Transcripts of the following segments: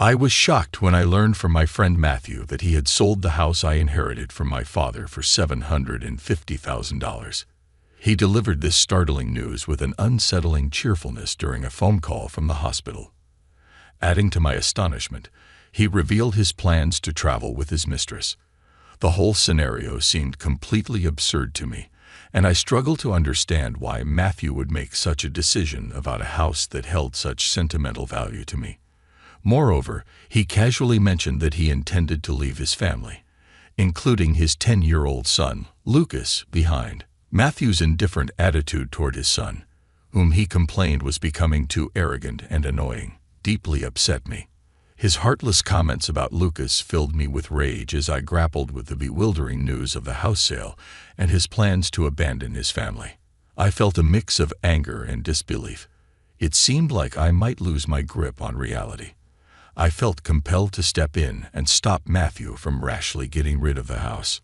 I was shocked when I learned from my friend Matthew that he had sold the house I inherited from my father for $750,000. He delivered this startling news with an unsettling cheerfulness during a phone call from the hospital. Adding to my astonishment, he revealed his plans to travel with his mistress. The whole scenario seemed completely absurd to me, and I struggled to understand why Matthew would make such a decision about a house that held such sentimental value to me. Moreover, he casually mentioned that he intended to leave his family, including his 10-year-old son, Lucas, behind. Matthew's indifferent attitude toward his son, whom he complained was becoming too arrogant and annoying, deeply upset me. His heartless comments about Lucas filled me with rage as I grappled with the bewildering news of the house sale and his plans to abandon his family. I felt a mix of anger and disbelief. It seemed like I might lose my grip on reality. I felt compelled to step in and stop Matthew from rashly getting rid of the house.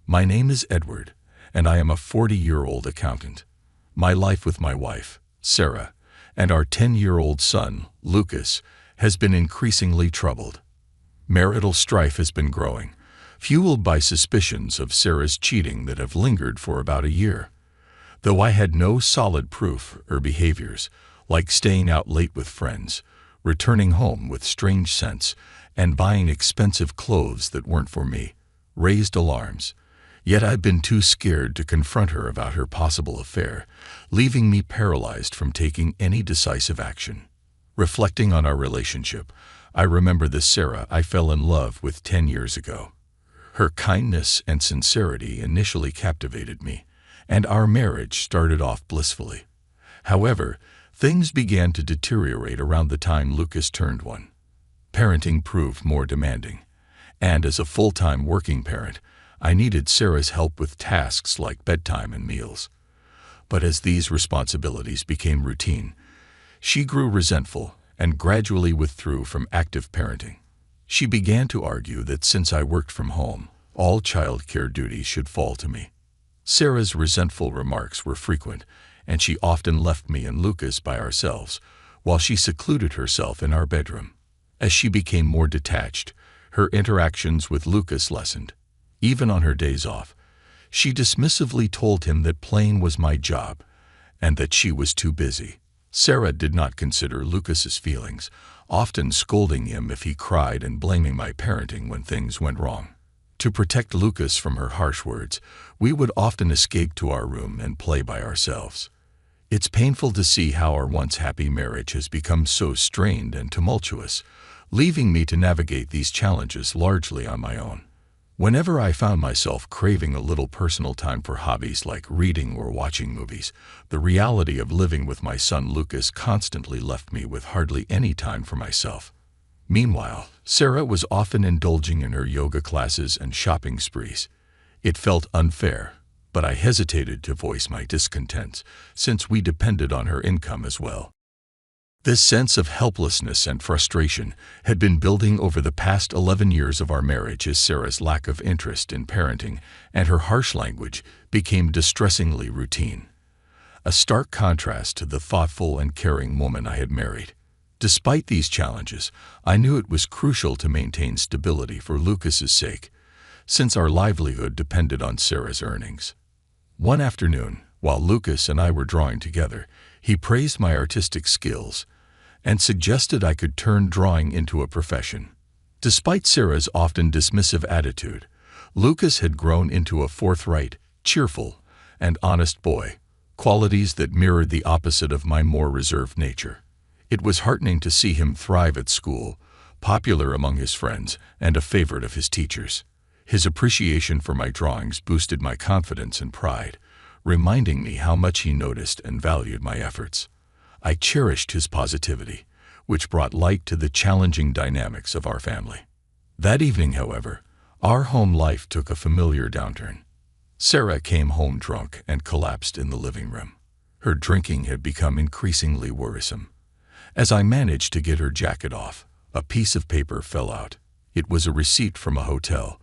My name is Edward, and I am a 40-year-old accountant. My life with my wife, Sarah, and our 10-year-old son, Lucas, has been increasingly troubled. Marital strife has been growing, fueled by suspicions of Sarah's cheating that have lingered for about a year. Though I had no solid proof, her behaviors, like staying out late with friends, returning home with strange scents, and buying expensive clothes that weren't for me, raised alarms. Yet I've been too scared to confront her about her possible affair, leaving me paralyzed from taking any decisive action. Reflecting on our relationship, I remember the Sarah I fell in love with 10 years ago. Her kindness and sincerity initially captivated me, and our marriage started off blissfully. However, things began to deteriorate around the time Lucas turned 1. Parenting proved more demanding, and as a full-time working parent, I needed Sarah's help with tasks like bedtime and meals. But as these responsibilities became routine, she grew resentful and gradually withdrew from active parenting. She began to argue that since I worked from home, all child care duties should fall to me. Sarah's resentful remarks were frequent, and she often left me and Lucas by ourselves, while she secluded herself in our bedroom. As she became more detached, her interactions with Lucas lessened. Even on her days off, she dismissively told him that playing was my job, and that she was too busy. Sarah did not consider Lucas's feelings, often scolding him if he cried and blaming my parenting when things went wrong. To protect Lucas from her harsh words, we would often escape to our room and play by ourselves. It's painful to see how our once happy marriage has become so strained and tumultuous, leaving me to navigate these challenges largely on my own. Whenever I found myself craving a little personal time for hobbies like reading or watching movies, the reality of living with my son Lucas constantly left me with hardly any time for myself. Meanwhile, Sarah was often indulging in her yoga classes and shopping sprees. It felt unfair, but I hesitated to voice my discontent, since we depended on her income as well. This sense of helplessness and frustration had been building over the past 11 years of our marriage as Sarah's lack of interest in parenting and her harsh language became distressingly routine. A stark contrast to the thoughtful and caring woman I had married. Despite these challenges, I knew it was crucial to maintain stability for Lucas's sake, since our livelihood depended on Sarah's earnings. One afternoon, while Lucas and I were drawing together, he praised my artistic skills and suggested I could turn drawing into a profession. Despite Sarah's often dismissive attitude, Lucas had grown into a forthright, cheerful, and honest boy, qualities that mirrored the opposite of my more reserved nature. It was heartening to see him thrive at school, popular among his friends, and a favorite of his teachers. His appreciation for my drawings boosted my confidence and pride, reminding me how much he noticed and valued my efforts. I cherished his positivity, which brought light to the challenging dynamics of our family. That evening, however, our home life took a familiar downturn. Sarah came home drunk and collapsed in the living room. Her drinking had become increasingly worrisome. As I managed to get her jacket off, a piece of paper fell out. It was a receipt from a hotel,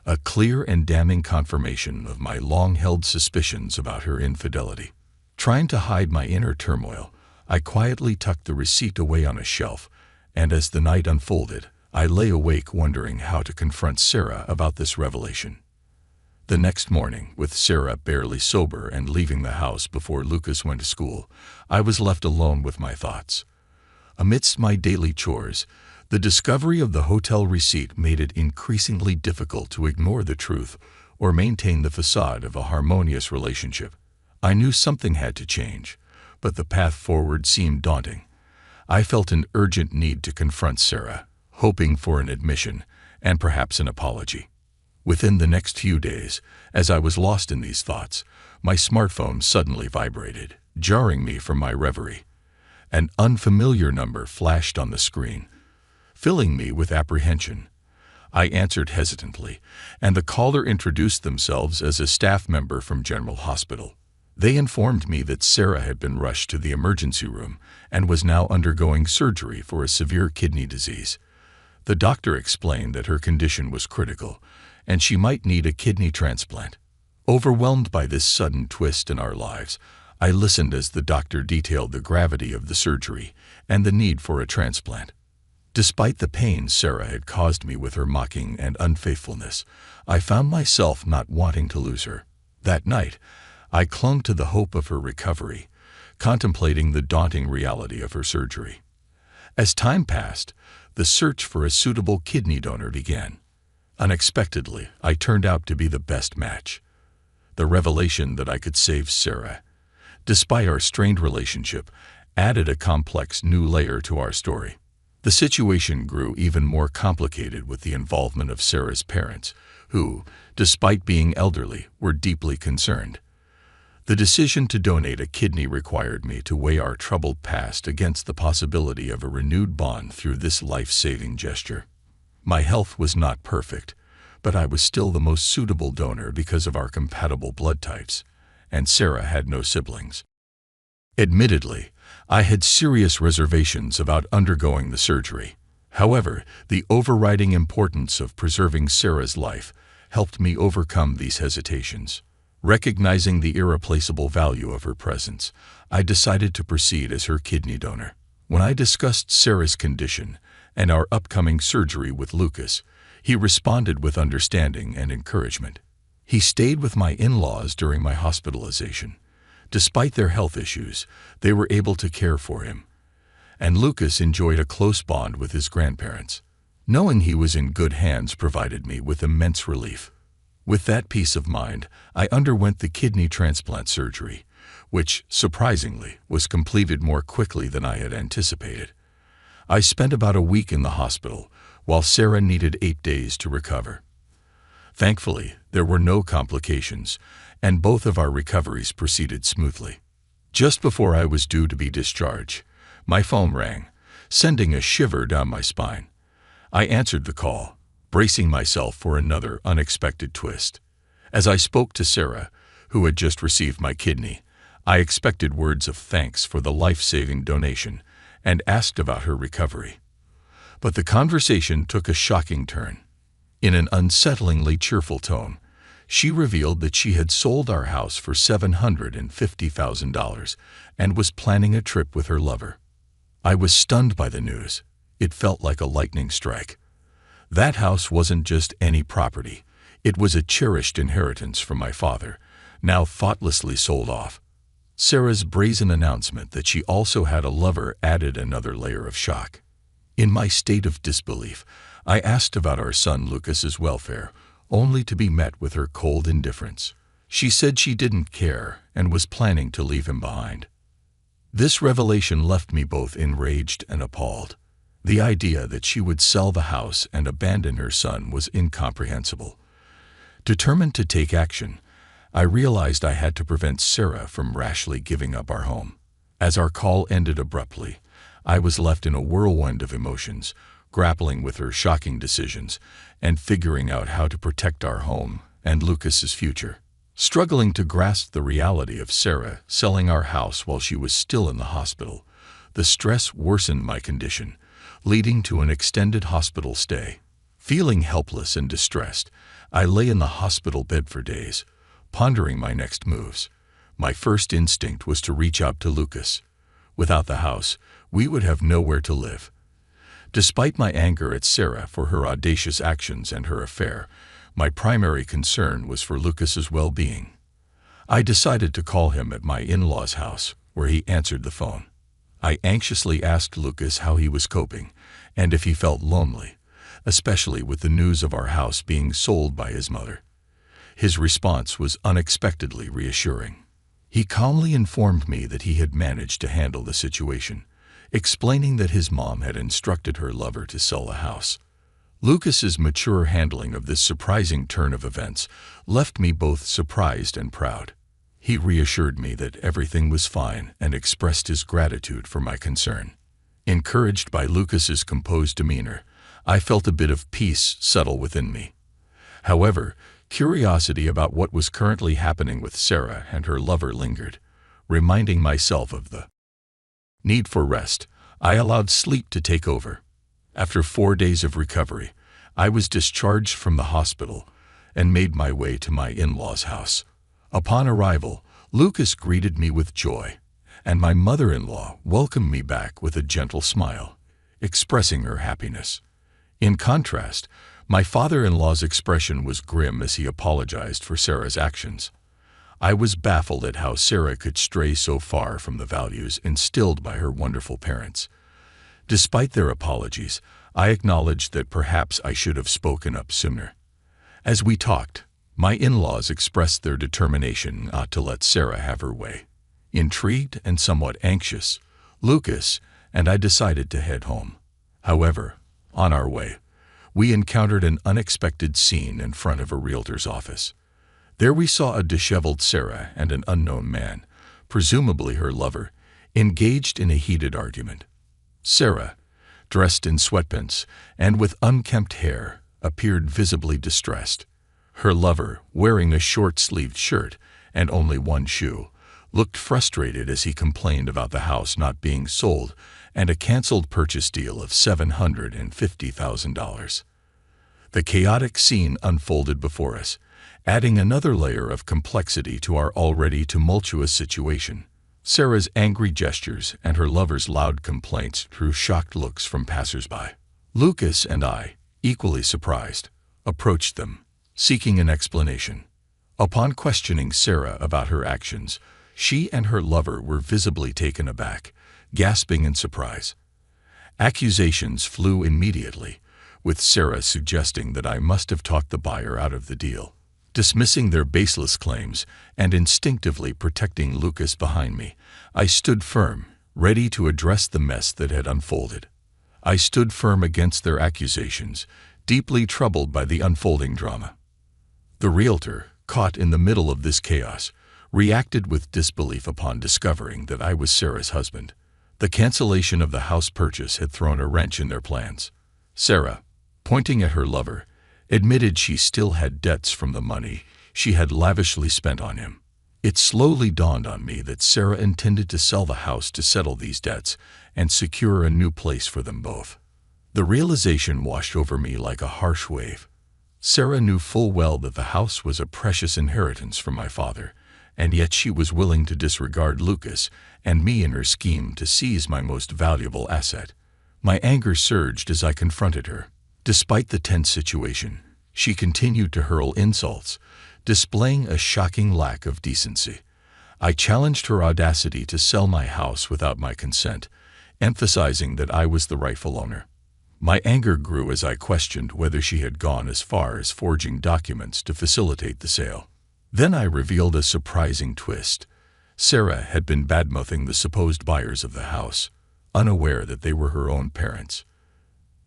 a clear and damning confirmation of my long-held suspicions about her infidelity. Trying to hide my inner turmoil, I quietly tucked the receipt away on a shelf, and as the night unfolded, I lay awake wondering how to confront Sarah about this revelation. The next morning, with Sarah barely sober and leaving the house before Lucas went to school, I was left alone with my thoughts. Amidst my daily chores, the discovery of the hotel receipt made it increasingly difficult to ignore the truth or maintain the facade of a harmonious relationship. I knew something had to change, but the path forward seemed daunting. I felt an urgent need to confront Sarah, hoping for an admission and perhaps an apology. Within the next few days, as I was lost in these thoughts, my smartphone suddenly vibrated, jarring me from my reverie. An unfamiliar number flashed on the screen, filling me with apprehension. I answered hesitantly, and the caller introduced themselves as a staff member from General Hospital. They informed me that Sarah had been rushed to the emergency room and was now undergoing surgery for a severe kidney disease. The doctor explained that her condition was critical, and she might need a kidney transplant. Overwhelmed by this sudden twist in our lives, I listened as the doctor detailed the gravity of the surgery and the need for a transplant. Despite the pain Sarah had caused me with her mocking and unfaithfulness, I found myself not wanting to lose her. That night, I clung to the hope of her recovery, contemplating the daunting reality of her surgery. As time passed, the search for a suitable kidney donor began. Unexpectedly, I turned out to be the best match. The revelation that I could save Sarah, despite our strained relationship, added a complex new layer to our story. The situation grew even more complicated with the involvement of Sarah's parents, who, despite being elderly, were deeply concerned. The decision to donate a kidney required me to weigh our troubled past against the possibility of a renewed bond through this life-saving gesture. My health was not perfect, but I was still the most suitable donor because of our compatible blood types, and Sarah had no siblings. Admittedly, I had serious reservations about undergoing the surgery. However, the overriding importance of preserving Sarah's life helped me overcome these hesitations. Recognizing the irreplaceable value of her presence, I decided to proceed as her kidney donor. When I discussed Sarah's condition and our upcoming surgery with Lucas, he responded with understanding and encouragement. He stayed with my in-laws during my hospitalization. Despite their health issues, they were able to care for him, and Lucas enjoyed a close bond with his grandparents. Knowing he was in good hands provided me with immense relief. With that peace of mind, I underwent the kidney transplant surgery, which, surprisingly, was completed more quickly than I had anticipated. I spent about a week in the hospital, while Sarah needed 8 days to recover. Thankfully, there were no complications, and both of our recoveries proceeded smoothly. Just before I was due to be discharged, my phone rang, sending a shiver down my spine. I answered the call, bracing myself for another unexpected twist. As I spoke to Sarah, who had just received my kidney, I expected words of thanks for the life-saving donation and asked about her recovery. But the conversation took a shocking turn. In an unsettlingly cheerful tone, she revealed that she had sold our house for $750,000 and was planning a trip with her lover. I was stunned by the news. It felt like a lightning strike. That house wasn't just any property. It was a cherished inheritance from my father, now thoughtlessly sold off. Sarah's brazen announcement that she also had a lover added another layer of shock. In my state of disbelief, I asked about our son Lucas's welfare, only to be met with her cold indifference. She said she didn't care and was planning to leave him behind. This revelation left me both enraged and appalled. The idea that she would sell the house and abandon her son was incomprehensible. Determined to take action, I realized I had to prevent Sarah from rashly giving up our home. As our call ended abruptly, I was left in a whirlwind of emotions, grappling with her shocking decisions and figuring out how to protect our home and Lucas's future. Struggling to grasp the reality of Sarah selling our house while she was still in the hospital, the stress worsened my condition, leading to an extended hospital stay. Feeling helpless and distressed, I lay in the hospital bed for days, pondering my next moves. My first instinct was to reach out to Lucas. Without the house, we would have nowhere to live. Despite my anger at Sarah for her audacious actions and her affair, my primary concern was for Lucas's well-being. I decided to call him at my in-laws' house, where he answered the phone. I anxiously asked Lucas how he was coping and if he felt lonely, especially with the news of our house being sold by his mother. His response was unexpectedly reassuring. He calmly informed me that he had managed to handle the situation, explaining that his mom had instructed her lover to sell the house. Lucas's mature handling of this surprising turn of events left me both surprised and proud. He reassured me that everything was fine and expressed his gratitude for my concern. Encouraged by Lucas's composed demeanor, I felt a bit of peace settle within me. However, curiosity about what was currently happening with Sarah and her lover lingered, reminding myself of the need for rest. I allowed sleep to take over. After 4 days of recovery, I was discharged from the hospital and made my way to my in-laws' house. Upon arrival, Lucas greeted me with joy, and my mother-in-law welcomed me back with a gentle smile, expressing her happiness. In contrast, my father-in-law's expression was grim as he apologized for Sarah's actions. I was baffled at how Sarah could stray so far from the values instilled by her wonderful parents. Despite their apologies, I acknowledged that perhaps I should have spoken up sooner. As we talked, my in-laws expressed their determination not to let Sarah have her way. Intrigued and somewhat anxious, Lucas and I decided to head home. However, on our way, we encountered an unexpected scene in front of a realtor's office. There we saw a disheveled Sarah and an unknown man, presumably her lover, engaged in a heated argument. Sarah, dressed in sweatpants and with unkempt hair, appeared visibly distressed. Her lover, wearing a short-sleeved shirt and only one shoe, looked frustrated as he complained about the house not being sold and a canceled purchase deal of $750,000. The chaotic scene unfolded before us, adding another layer of complexity to our already tumultuous situation. Sarah's angry gestures and her lover's loud complaints drew shocked looks from passers-by. Lucas and I, equally surprised, approached them, seeking an explanation. Upon questioning Sarah about her actions, she and her lover were visibly taken aback, gasping in surprise. Accusations flew immediately, with Sarah suggesting that I must have talked the buyer out of the deal. Dismissing their baseless claims and instinctively protecting Lucas behind me, I stood firm, ready to address the mess that had unfolded. I stood firm against their accusations, deeply troubled by the unfolding drama. The realtor, caught in the middle of this chaos, reacted with disbelief upon discovering that I was Sarah's husband. The cancellation of the house purchase had thrown a wrench in their plans. Sarah, pointing at her lover, admitted she still had debts from the money she had lavishly spent on him. It slowly dawned on me that Sarah intended to sell the house to settle these debts and secure a new place for them both. The realization washed over me like a harsh wave. Sarah knew full well that the house was a precious inheritance from my father, and yet she was willing to disregard Lucas and me in her scheme to seize my most valuable asset. My anger surged as I confronted her. Despite the tense situation, she continued to hurl insults, displaying a shocking lack of decency. I challenged her audacity to sell my house without my consent, emphasizing that I was the rightful owner. My anger grew as I questioned whether she had gone as far as forging documents to facilitate the sale. Then I revealed a surprising twist. Sarah had been badmouthing the supposed buyers of the house, unaware that they were her own parents.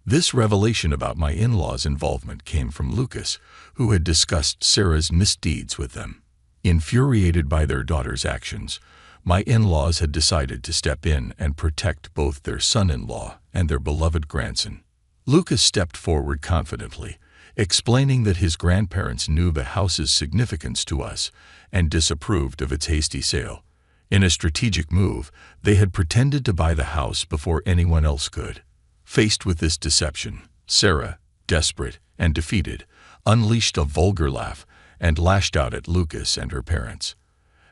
This revelation about my in-laws' involvement came from Lucas, who had discussed Sarah's misdeeds with them. Infuriated by their daughter's actions, my in-laws had decided to step in and protect both their son-in-law and their beloved grandson. Lucas stepped forward confidently, explaining that his grandparents knew the house's significance to us and disapproved of its hasty sale. In a strategic move, they had pretended to buy the house before anyone else could. Faced with this deception, Sarah, desperate and defeated, unleashed a vulgar laugh and lashed out at Lucas and her parents.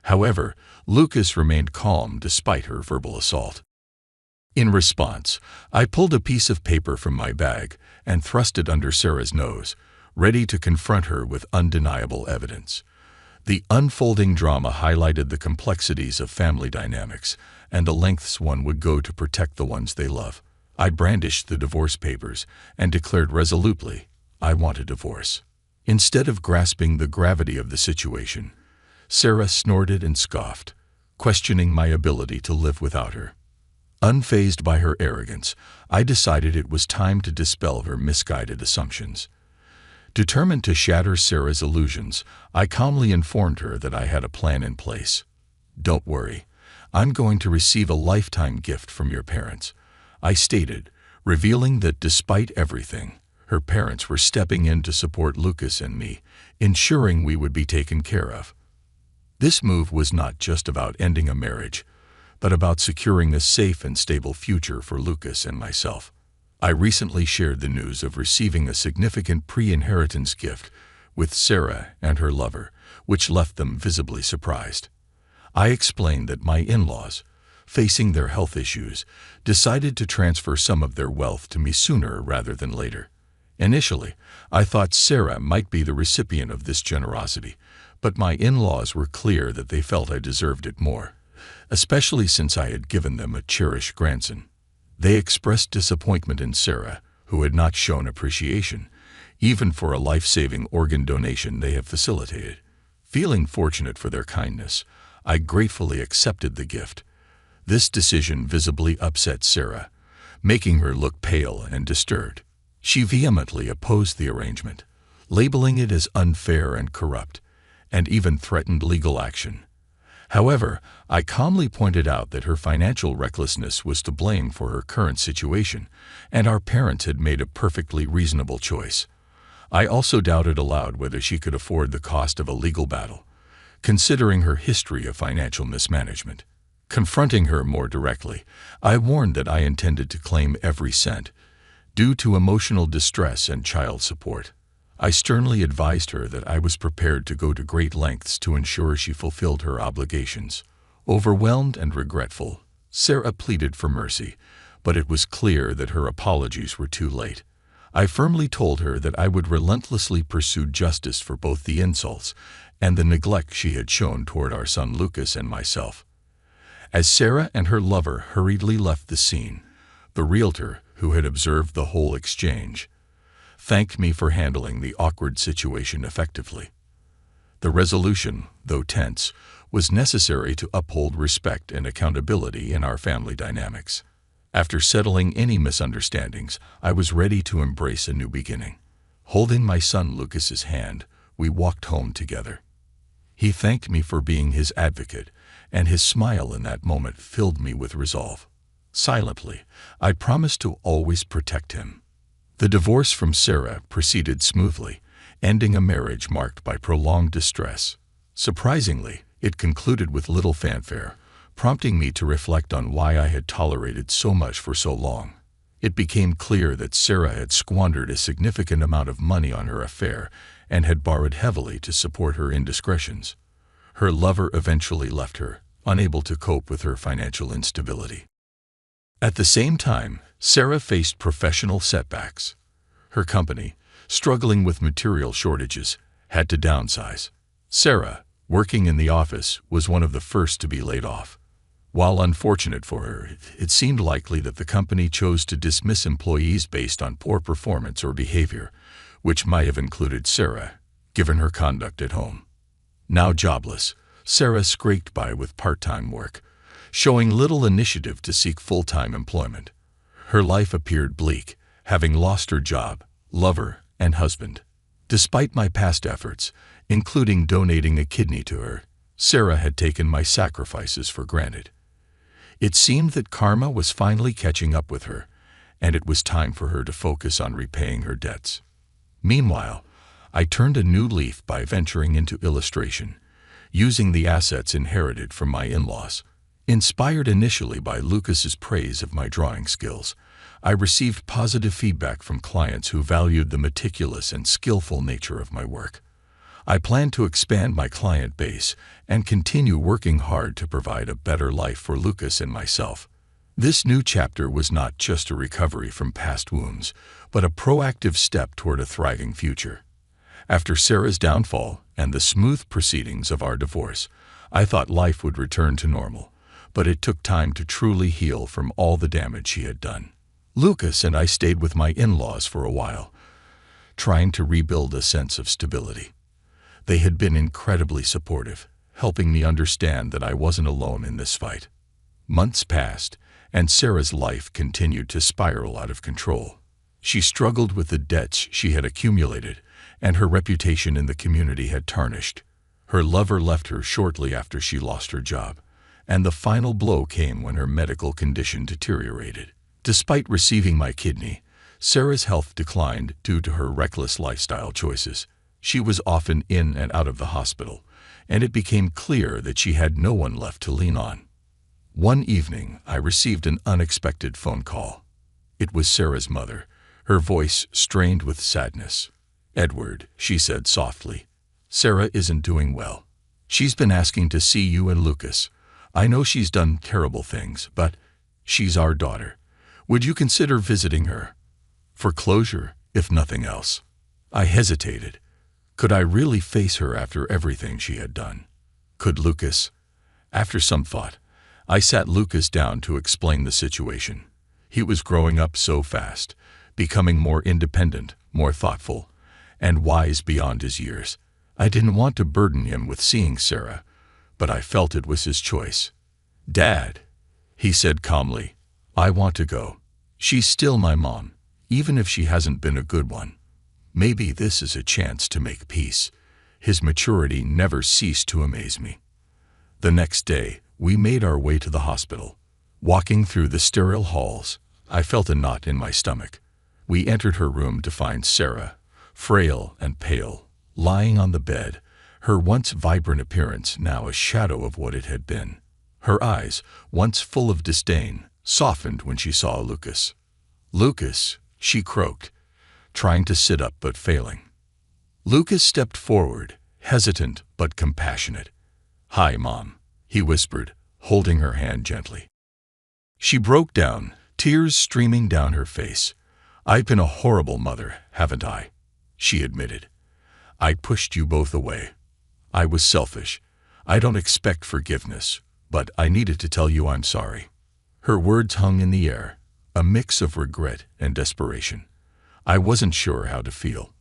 However, Lucas remained calm despite her verbal assault. In response, I pulled a piece of paper from my bag and thrust it under Sarah's nose, ready to confront her with undeniable evidence. The unfolding drama highlighted the complexities of family dynamics and the lengths one would go to protect the ones they love. I brandished the divorce papers and declared resolutely, I want a divorce. Instead of grasping the gravity of the situation, Sarah snorted and scoffed, questioning my ability to live without her. Unfazed by her arrogance, I decided it was time to dispel her misguided assumptions. Determined to shatter Sarah's illusions, I calmly informed her that I had a plan in place. Don't worry, I'm going to receive a lifetime gift from your parents, I stated, revealing that despite everything, her parents were stepping in to support Lucas and me, ensuring we would be taken care of. This move was not just about ending a marriage, but about securing a safe and stable future for Lucas and myself. I recently shared the news of receiving a significant pre-inheritance gift with Sarah and her lover, which left them visibly surprised. I explained that my in-laws, facing their health issues, decided to transfer some of their wealth to me sooner rather than later. Initially, I thought Sarah might be the recipient of this generosity, but my in-laws were clear that they felt I deserved it more, especially since I had given them a cherished grandson. They expressed disappointment in Sarah, who had not shown appreciation, even for a life-saving organ donation they have facilitated. Feeling fortunate for their kindness, I gratefully accepted the gift. This decision visibly upset Sarah, making her look pale and disturbed. She vehemently opposed the arrangement, labeling it as unfair and corrupt, and even threatened legal action. However, I calmly pointed out that her financial recklessness was to blame for her current situation, and our parents had made a perfectly reasonable choice. I also doubted aloud whether she could afford the cost of a legal battle, considering her history of financial mismanagement. Confronting her more directly, I warned that I intended to claim every cent, due to emotional distress and child support. I sternly advised her that I was prepared to go to great lengths to ensure she fulfilled her obligations. Overwhelmed and regretful, Sarah pleaded for mercy, but it was clear that her apologies were too late. I firmly told her that I would relentlessly pursue justice for both the insults and the neglect she had shown toward our son Lucas and myself. As Sarah and her lover hurriedly left the scene, the realtor, who had observed the whole exchange, thanked me for handling the awkward situation effectively. The resolution, though tense, was necessary to uphold respect and accountability in our family dynamics. After settling any misunderstandings, I was ready to embrace a new beginning. Holding my son Lucas's hand, we walked home together. He thanked me for being his advocate, and his smile in that moment filled me with resolve. Silently, I promised to always protect him. The divorce from Sarah proceeded smoothly, ending a marriage marked by prolonged distress. Surprisingly, it concluded with little fanfare, prompting me to reflect on why I had tolerated so much for so long. It became clear that Sarah had squandered a significant amount of money on her affair and had borrowed heavily to support her indiscretions. Her lover eventually left her, unable to cope with her financial instability. At the same time, Sarah faced professional setbacks. Her company, struggling with material shortages, had to downsize. Sarah, working in the office, was one of the first to be laid off. While unfortunate for her, it seemed likely that the company chose to dismiss employees based on poor performance or behavior, which might have included Sarah, given her conduct at home. Now jobless, Sarah scraped by with part-time work, showing little initiative to seek full-time employment. Her life appeared bleak, having lost her job, lover, and husband. Despite my past efforts, including donating a kidney to her, Sarah had taken my sacrifices for granted. It seemed that karma was finally catching up with her, and it was time for her to focus on repaying her debts. Meanwhile, I turned a new leaf by venturing into illustration, using the assets inherited from my in-laws. Inspired initially by Lucas's praise of my drawing skills, I received positive feedback from clients who valued the meticulous and skillful nature of my work. I plan to expand my client base and continue working hard to provide a better life for Lucas and myself. This new chapter was not just a recovery from past wounds, but a proactive step toward a thriving future. After Sarah's downfall and the smooth proceedings of our divorce, I thought life would return to normal, but it took time to truly heal from all the damage she had done. Lucas and I stayed with my in-laws for a while, trying to rebuild a sense of stability. They had been incredibly supportive, helping me understand that I wasn't alone in this fight. Months passed, and Sarah's life continued to spiral out of control. She struggled with the debts she had accumulated, and her reputation in the community had tarnished. Her lover left her shortly after she lost her job, and the final blow came when her medical condition deteriorated. Despite receiving my kidney, Sarah's health declined due to her reckless lifestyle choices. She was often in and out of the hospital, and it became clear that she had no one left to lean on. One evening, I received an unexpected phone call. It was Sarah's mother, her voice strained with sadness. "Edward," she said softly, "Sarah isn't doing well. She's been asking to see you and Lucas. I know she's done terrible things, but she's our daughter. Would you consider visiting her? For closure, if nothing else." I hesitated. Could I really face her after everything she had done? Could Lucas? After some thought, I sat Lucas down to explain the situation. He was growing up so fast, becoming more independent, more thoughtful, and wise beyond his years. I didn't want to burden him with seeing Sarah, but I felt it was his choice. "Dad," he said calmly, "I want to go. She's still my mom, even if she hasn't been a good one. Maybe this is a chance to make peace." His maturity never ceased to amaze me. The next day, we made our way to the hospital. Walking through the sterile halls, I felt a knot in my stomach. We entered her room to find Sarah, frail and pale, lying on the bed, her once vibrant appearance now a shadow of what it had been. Her eyes, once full of disdain, softened when she saw Lucas. "Lucas," she croaked, trying to sit up but failing. Lucas stepped forward, hesitant but compassionate. "Hi, Mom," he whispered, holding her hand gently. She broke down, tears streaming down her face. "I've been a horrible mother, haven't I?" she admitted. "I pushed you both away. I was selfish. I don't expect forgiveness, but I needed to tell you I'm sorry." Her words hung in the air, a mix of regret and desperation. I wasn't sure how to feel.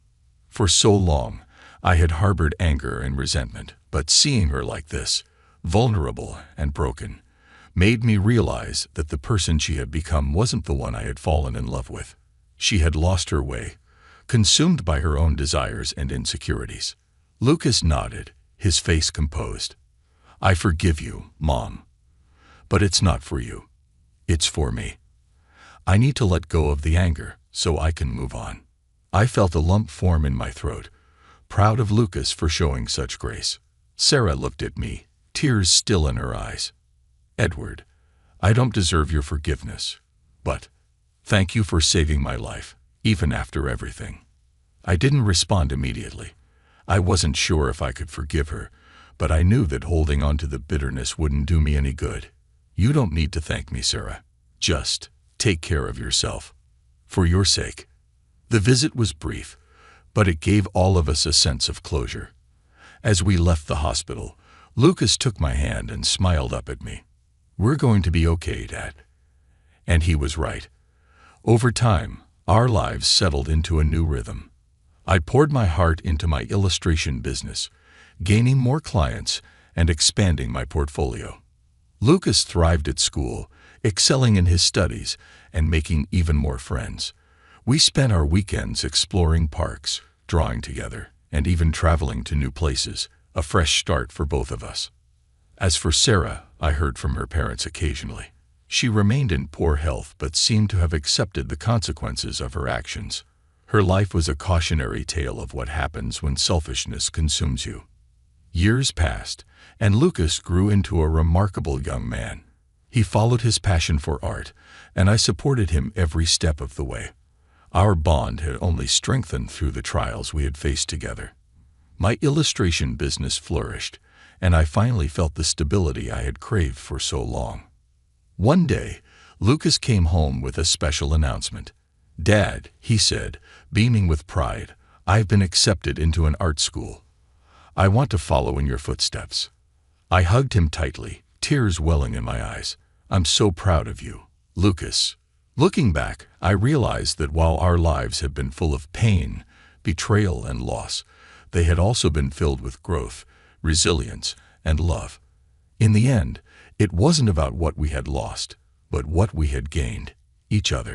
For so long, I had harbored anger and resentment, but seeing her like this, vulnerable and broken, made me realize that the person she had become wasn't the one I had fallen in love with. She had lost her way, consumed by her own desires and insecurities. Lucas nodded, his face composed. "I forgive you, Mom. But it's not for you. It's for me. I need to let go of the anger so I can move on." I felt a lump form in my throat, proud of Lucas for showing such grace. Sarah looked at me, tears still in her eyes. "Edward, I don't deserve your forgiveness, but thank you for saving my life, even after everything." I didn't respond immediately. I wasn't sure if I could forgive her, but I knew that holding on to the bitterness wouldn't do me any good. "You don't need to thank me, Sarah. Just take care of yourself. For your sake." The visit was brief, but it gave all of us a sense of closure. As we left the hospital, Lucas took my hand and smiled up at me. "We're going to be okay, Dad." And he was right. Over time, our lives settled into a new rhythm. I poured my heart into my illustration business, gaining more clients and expanding my portfolio. Lucas thrived at school, excelling in his studies and making even more friends. We spent our weekends exploring parks, drawing together, and even traveling to new places, a fresh start for both of us. As for Sarah, I heard from her parents occasionally. She remained in poor health but seemed to have accepted the consequences of her actions. Her life was a cautionary tale of what happens when selfishness consumes you. Years passed, and Lucas grew into a remarkable young man. He followed his passion for art, and I supported him every step of the way. Our bond had only strengthened through the trials we had faced together. My illustration business flourished, and I finally felt the stability I had craved for so long. One day, Lucas came home with a special announcement. "Dad," he said, beaming with pride, "I've been accepted into an art school. I want to follow in your footsteps." I hugged him tightly, tears welling in my eyes. "I'm so proud of you, Lucas." Looking back, I realized that while our lives have been full of pain, betrayal, and loss, they had also been filled with growth, resilience, and love. In the end, it wasn't about what we had lost, but what we had gained: each other.